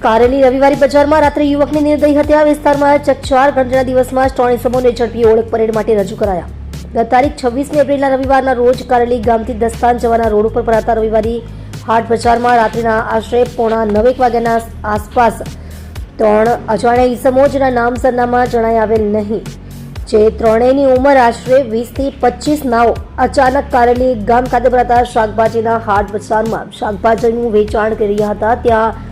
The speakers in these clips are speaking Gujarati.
કારેલી રવિવારી બજારમાં રાત્રે યુવકની નિર્દયી હત્યા વિસ્તારમાં ચકચાર ઘટના દિવસમાં જ 3 ઇસમોને ઝડપી ઓળખ પરેડ માટે રજૂ કરાયા। ગત તારીખ 26 એપ્રિલના રવિવારના રોજ કારેલી ગામથી દસ્તાન જવાના રોડ ઉપર ભરાતા રવિવારી હાટ બજારમાં રાત્રિના આશરે 8:45 વાગ્યાના આસપાસ 3 અજાણ્યા ઇસમો જેના નામ સરનામા જણાઈ આવેલ નહીં, જે ત્રણેયની ઉંમર આશરે 20 થી 25 નાઓ અચાનક કારેલી ગામ ખાતે ભરાતા શાકભાજીના હાટ બજારમાં શાકભાજીનું વેચાણ કરી રહ્યા હતા। ત્યાં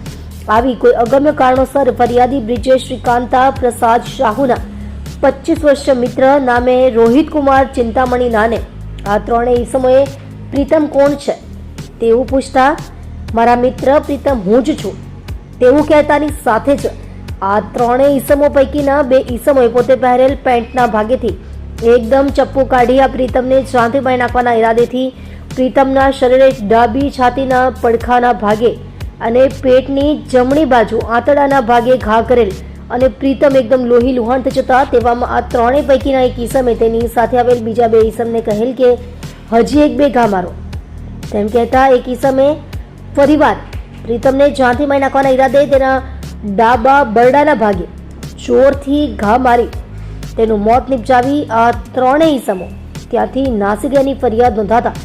આવી કોઈ અગમ્ય કારણોસર ફરિયાદી બ્રિજેશ શ્રીકાંતા પ્રસાદ શાહુના 25 વર્ષીય મિત્ર નામે રોહિત કુમાર ચિંતામણી નાને આ ત્રણેય ઈસમોએ પ્રીતમ કોણ છે તેવું પૂછતા મારા મિત્ર પ્રીતમ હું જ છું તેવું કહેતાની સાથે જ આ ત્રણેય ઈસમો પૈકીના 2 ઈસમોએ પોતે પહેરેલ પેન્ટના ભાગેથી એકદમ ચપ્પુ કાઢી આ પ્રીતમને જાનથી મારી નાખવાના ઈરાદેથી પ્રીતમના શરીરે ડાબી છાતીના પડખાના ભાગે અને પેટની જમણી બાજુ આંતરડાના ભાગે ઘા કરેલ અને પ્રીતમ એકદમ લોહી લુહાણ થઈ જતા તેવામાં આ ત્રણેય પૈકીના એક ઈસમે તેની સાથે આવેલ બીજા 2 ઈસમને કહેલ કે હજી 1-2 ઘા મારો, તેમ કહેતા એક ઈસમે ફરીવાર પ્રીતમને જાનથી મારી નાખવાના ઈરાદે તેના ડાબા બરડાના ભાગે જોરથી ઘા મારી તેનું મોત નિપજાવી આ ત્રણેય ઈસમો ત્યાંથી નાસી ગયાની ફરિયાદ નોંધાતા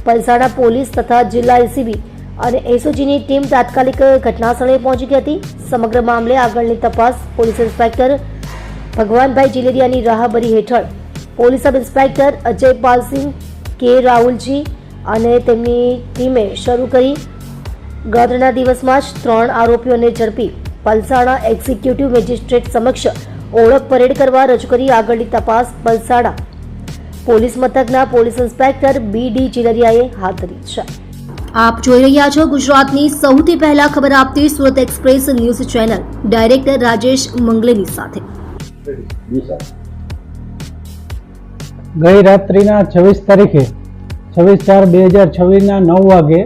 પલસાણા પોલીસ તથા જિલ્લા એસીબી અને એસઓજીની ટીમ તાત્કાલિક ઘટનાસ્થળે પહોંચી ગઈ હતી। સમગ્ર મામલે આગળની તપાસ પોલીસ ઇન્સ્પેક્ટર ભગવાનભાઈ જીલેરિયાની રાહબરી હેઠળ પોલીસ સબ ઇન્સ્પેક્ટર અજયપાલસિંહ કે રાહુલજી અને તેમની ટીમે શરૂ કરી ગતના દિવસમાં જ 3 આરોપીઓને ઝડપી પલસાણા એક્ઝિક્યુટિવ મેજિસ્ટ્રેટ સમક્ષ ઓળખ પરેડ કરવા રજૂ કરી આગળની તપાસ પલસાણા પોલીસ મથકના પોલીસ ઇન્સ્પેક્ટર BD જીલેરિયાએ હાથ ધરી છે। આપ જોઈ રહ્યા છો ગુજરાતની સૌથી પહેલા ખબર આપતી Surat Express News channel director Rajesh Mangleni સાથે। ગઈ રાત્રિના 26 તારીખે 26/4/2026 ના 9 વાગે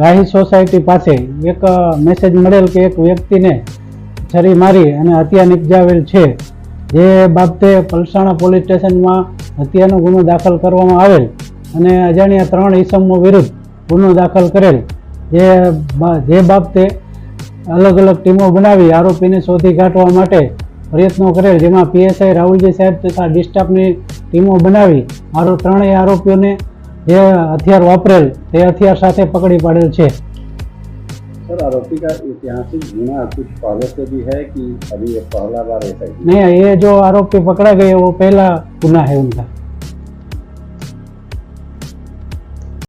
રાહી સોસાયટી પાસે એક મેસેજ મળેલ કે એક વ્યક્તિને છરી મારી અને હત્યા નિપજાવેલ છે, જે બાબતે પલસાણા પોલીસ સ્ટેશનમાં હત્યાનો ગુનો દાખલ કરવામાં આવેલ અને અજાણ્યા 3 ઈસમો વિરુદ્ધ ગુનો દાખલ કરેલ, જે બાબતે અલગ અલગ ટીમો બનાવી આરોપીને શોધી કાઢવા માટે પ્રયત્નો કરેલ, જેમાં PSI રાહુલજી સાહેબ તથા ડિસ્ટાફની ટીમો બનાવી ત્રણેય આરોપીઓને જે હથિયાર વાપરેલ તે હથિયાર સાથે પકડી પાડેલ છે। सर, आरोपी का ऐतिहासिक गुना कुछ पहले से भी है कि अभी ये पहला बार ऐसा ही? नहीं, ये जो आरोपी पकड़ा गए वो पहला गुना है उनका।